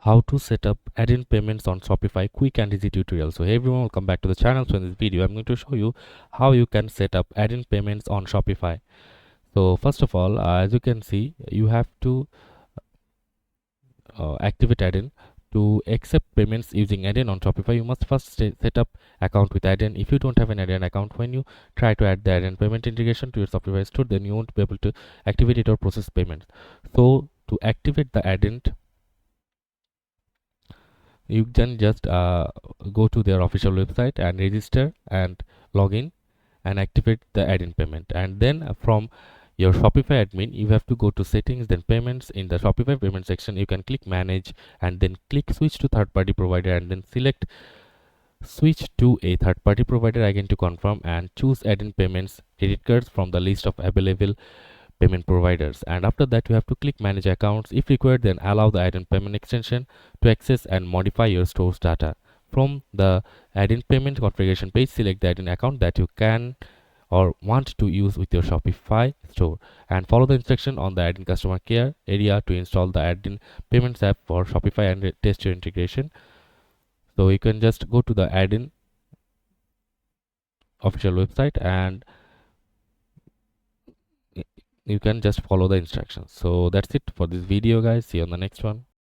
How to set up Adyen payments on Shopify, quick and easy tutorial. So hey everyone, welcome back to the channel. So in this video I'm going to show you how you can set up Adyen payments on Shopify. So first of all, as you can see, you have to activate Adyen. To accept payments using Adyen on Shopify, you must first set up account with Adyen. If you don't have an Adyen account, when you try to add the Adyen payment integration to your Shopify store, then you won't be able to activate it or process payments. So to activate the Adyen, you can just go to their official website and register and log in and activate the Adyen payment. And then from your Shopify admin, you have to go to settings, then payments. In the Shopify payment section, you can click manage and then click switch to third party provider and then select switch to a third party provider again to confirm, and choose Adyen payments credit cards from the list of available payment providers. And after that, you have to click manage accounts. If required, then allow the Adyen payment extension to access and modify your store's data. From the Adyen payment configuration page, select the Adyen account that you can or want to use with your Shopify store, and follow the instruction on the Adyen customer care area to install the Adyen payments app for Shopify and test your integration. So you can just go to the Adyen official website and you can just follow the instructions. So that's it for this video, guys. See you on the next one.